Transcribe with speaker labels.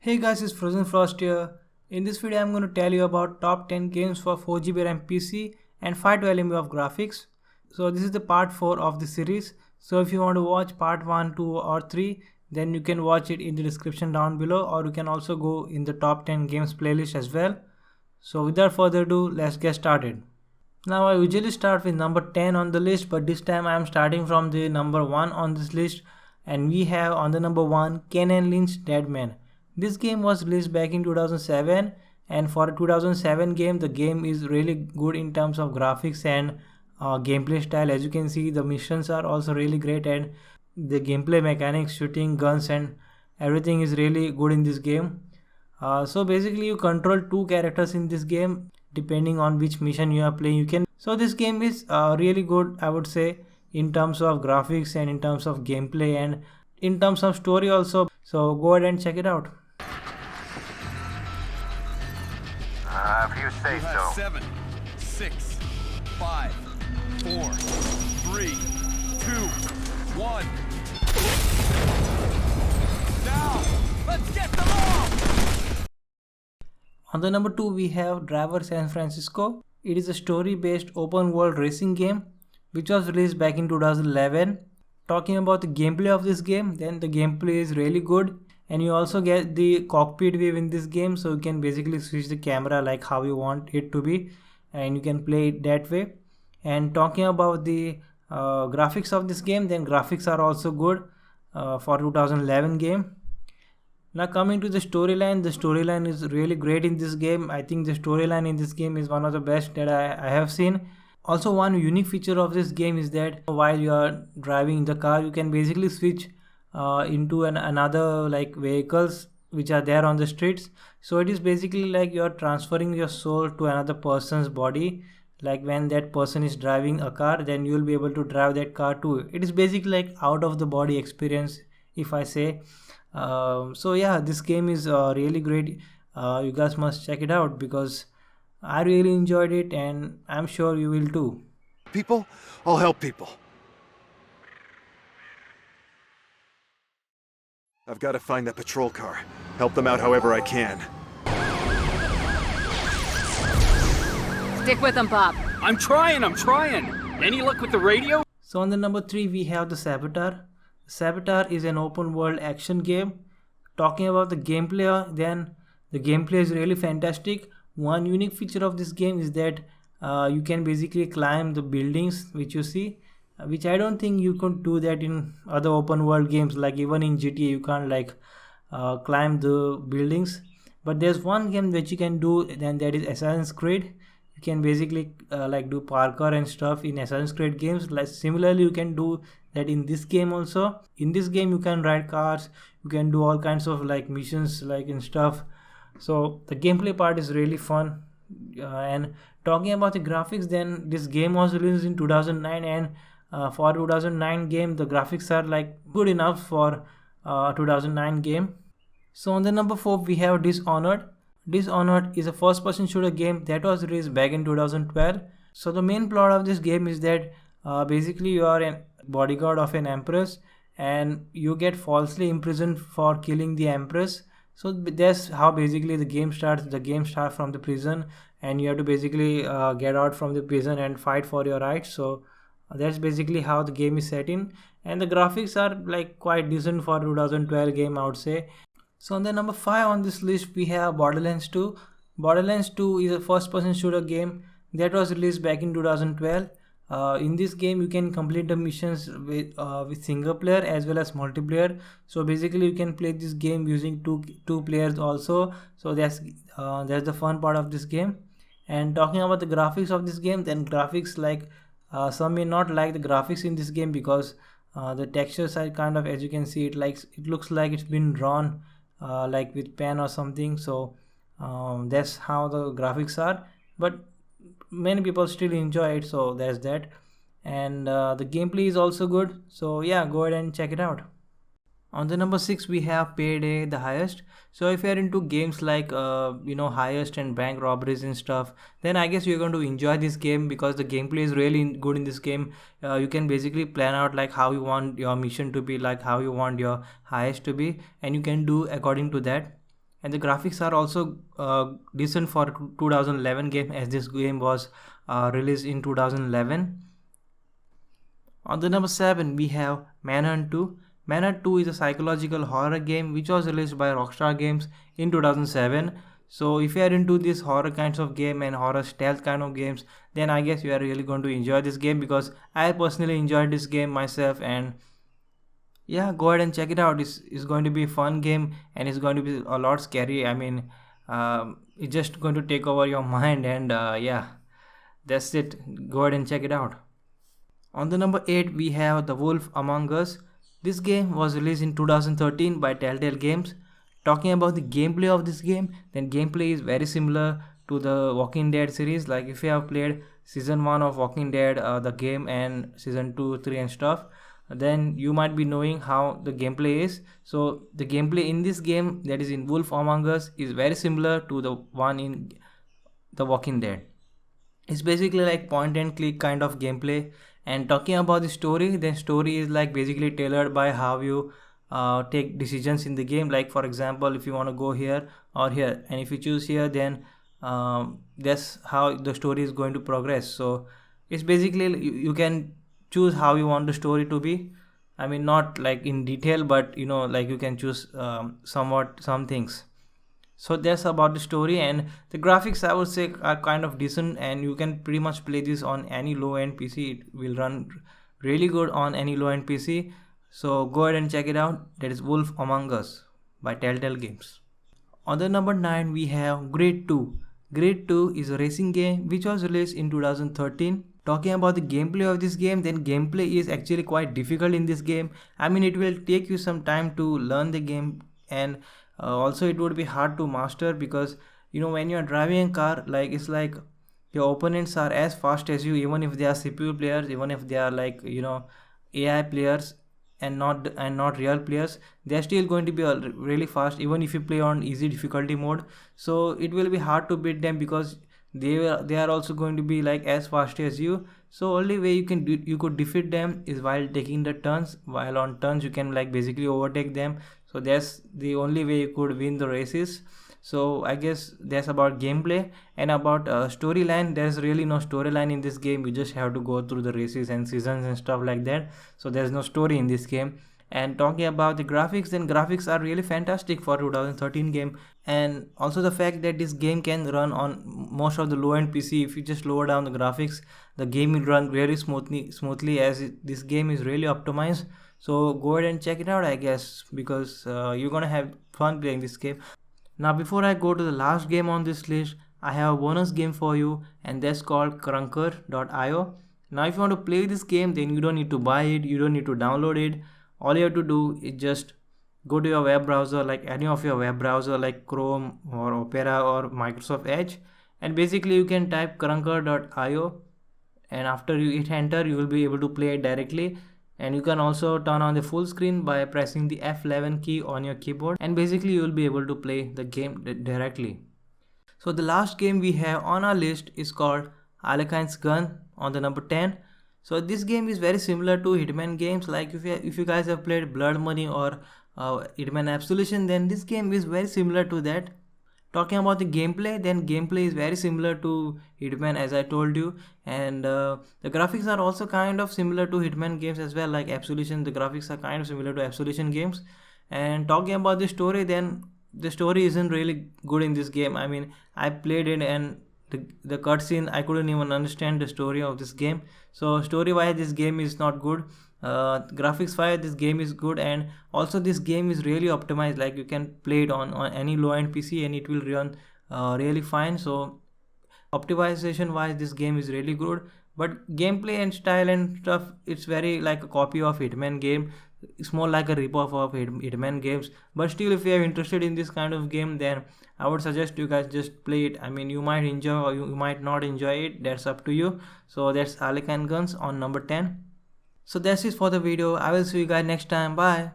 Speaker 1: Hey guys, it's Frozen Frost here. In this video, I'm going to tell you about top 10 games for 4GB RAM PC and 512 MB of graphics. So this is the part 4 of the series. So if you want to watch part 1, 2 or 3, then you can watch it in the description down below, or you can also go in the top 10 games playlist as well. So without further ado, let's get started. Now I usually start with number 10 on the list, but this time I am starting from the number 1 on this list, and we have on the number 1 Kane and Lynch Dead Man. This game was released back in 2007, and for a 2007 game, the game is really good in terms of graphics and gameplay style. As you can see, the missions are also really great, and the gameplay mechanics, shooting, guns and everything is really good in this game. So basically you control two characters in this game depending on which mission you are playing. So this game is really good, I would say, in terms of graphics and in terms of gameplay and in terms of story also. So go ahead and check it out.
Speaker 2: If you say so.
Speaker 3: 7, 6, 5, 4, 3, 2, 1. Now, let's get them all!
Speaker 1: On the number 2 we have Driver San Francisco. It is a story-based open-world racing game which was released back in 2011. Talking about the gameplay of this game, then the gameplay is really good, and you also get the cockpit view in this game, so you can basically switch the camera like how you want it to be, and you can play it that way. And talking about the graphics of this game, then graphics are also good for 2011 game. Now coming to the storyline is really great in this game. I think the storyline in this game is one of the best that I have seen. Also, one unique feature of this game is that while you are driving the car, you can basically switch into another like vehicles which are there on the streets. So it is basically like you are transferring your soul to another person's body. Like when that person is driving a car, then you will be able to drive that car too. It is basically like out of the body experience, if I say. So yeah, this game is really great. You guys must check it out because I really enjoyed it, and I'm sure you will too.
Speaker 4: People, I'll help people. I've got to find that patrol car. Help them out however I can.
Speaker 5: Stick with them, Bob.
Speaker 3: I'm trying! Any luck with the radio?
Speaker 1: So on the number 3 we have the Saboteur. Saboteur is an open world action game. Talking about the gameplay, then the gameplay is really fantastic. One unique feature of this game is that you can basically climb the buildings which you see, which I don't think you could do that in other open world games. Like even in GTA you can't like climb the buildings, but there's one game that you can do, then that is Assassin's Creed. You can basically like do parkour and stuff in Assassin's Creed games. Like similarly you can do that in this game also. In this game you can ride cars, you can do all kinds of like missions like and stuff. So the gameplay part is really fun. And talking about the graphics, then this game was released in 2009, and for 2009 game the graphics are like good enough for 2009 game. So on the number 4 we have Dishonored. Dishonored is a first person shooter game that was released back in 2012. So the main plot of this game is that basically you are a bodyguard of an empress, and you get falsely imprisoned for killing the empress. So that's how basically the game starts. The game starts from the prison, and you have to basically get out from the prison and fight for your rights. So that's basically how the game is set in, and the graphics are like quite decent for 2012 game, I would say. So on the number 5 on this list we have Borderlands 2. Borderlands 2 is a first person shooter game that was released back in 2012. In this game you can complete the missions with single player as well as multiplayer. So basically you can play this game using two players also. So that's the fun part of this game. And talking about the graphics of this game, then graphics, like some may not like the graphics in this game because the textures are kind of, as you can see, it looks like it's been drawn like with pen or something. So that's how the graphics are, but many people still enjoy it, so there's that. And the gameplay is also good, so yeah, go ahead and check it out. On the number 6 we have PAYDAY the Heist. So if you're into games like heist and bank robberies and stuff, then I guess you're going to enjoy this game because the gameplay is really good in this game. You can basically plan out like how you want your mission to be, like how you want your heist to be, and you can do according to that. and the graphics are also decent for 2011 game, as this game was released in 2011. On the number 7 we have Manhunt 2. Manhunt 2 is a psychological horror game which was released by Rockstar Games in 2007. So if you are into this horror kinds of game and horror stealth kind of games, then I guess you are really going to enjoy this game, because I personally enjoyed this game myself. And yeah, go ahead and check it out. It's going to be a fun game, and it's going to be a lot scary. I mean, it's just going to take over your mind, and yeah, that's it. Go ahead and check it out. On the number 8 we have The Wolf Among Us. This game was released in 2013 by Telltale Games. Talking about the gameplay of this game, then gameplay is very similar to the Walking Dead series. Like if you have played season 1 of Walking Dead, the game, and season 2, 3 and stuff, then you might be knowing how the gameplay is. So the gameplay in this game, that is in Wolf Among Us, is very similar to the one in the Walking Dead. It's basically like point and click kind of gameplay. And talking about the story, the story is like basically tailored by how you take decisions in the game. Like for example, if you want to go here or here, and if you choose here, then that's how the story is going to progress. So it's basically you can choose how you want the story to be. I mean, not like in detail, but you know, like you can choose somewhat some things. So that's about the story, and the graphics I would say are kind of decent, and you can pretty much play this on any low-end PC. It will run really good on any low-end PC. So go ahead and check it out. That is Wolf Among Us by Telltale Games. On the number 9 we have Grid 2. Grid 2 is a racing game which was released in 2013. Talking about the gameplay of this game, then gameplay is actually quite difficult in this game. I mean, it will take you some time to learn the game, and also it would be hard to master, because you know, when you are driving a car, like it's like your opponents are as fast as you, even if they are CPU players, even if they are like, you know, AI players and not real players, they are still going to be really fast even if you play on easy difficulty mode. So it will be hard to beat them, because they are also going to be like as fast as you. So only way you could defeat them is while taking the turns. While on turns you can like basically overtake them. So that's the only way you could win the races. So I guess that's about gameplay. And about storyline, there's really no storyline in this game. You just have to go through the races and seasons and stuff like that. So there's no story in this game. And talking about the graphics, then graphics are really fantastic for 2013 game. And also the fact that this game can run on most of the low-end PC. If you just lower down the graphics, the game will run very smoothly, as this game is really optimized. So go ahead and check it out, I guess, because you're gonna have fun playing this game. Now before I go to the last game on this list, I have a bonus game for you, and that's called Krunker.io. Now if you want to play this game, then you don't need to buy it, you don't need to download it. All you have to do is just go to your web browser, like any of your web browser like Chrome or Opera or Microsoft Edge, and basically you can type Krunker.io, and after you hit enter, you will be able to play it directly. And you can also turn on the full screen by pressing the F11 key on your keyboard, and basically you will be able to play the game directly. So the last game we have on our list is called Alekhine's Gun on the number 10. So this game is very similar to Hitman games. Like if you guys have played Blood Money or Hitman Absolution, then this game is very similar to that. Talking about the gameplay, then gameplay is very similar to Hitman, as I told you, and the graphics are also kind of similar to Hitman games as well. Like Absolution, the graphics are kind of similar to Absolution games. And talking about the story, then the story isn't really good in this game. I mean, I played it, and the cutscene, I couldn't even understand the story of this game. So story wise, this game is not good. Graphics wise, this game is good, and also this game is really optimized. Like you can play it on any low-end PC and it will run really fine. So optimization wise, this game is really good, but gameplay and style and stuff, it's very like a copy of Hitman game. It's more like a rip-off of Hitman games. But still, if you are interested in this kind of game, then I would suggest you guys just play it. I mean, you might enjoy or you might not enjoy it, that's up to you. So that's Alekhine Guns on number 10. So that's it for the video. I will see you guys next time. Bye.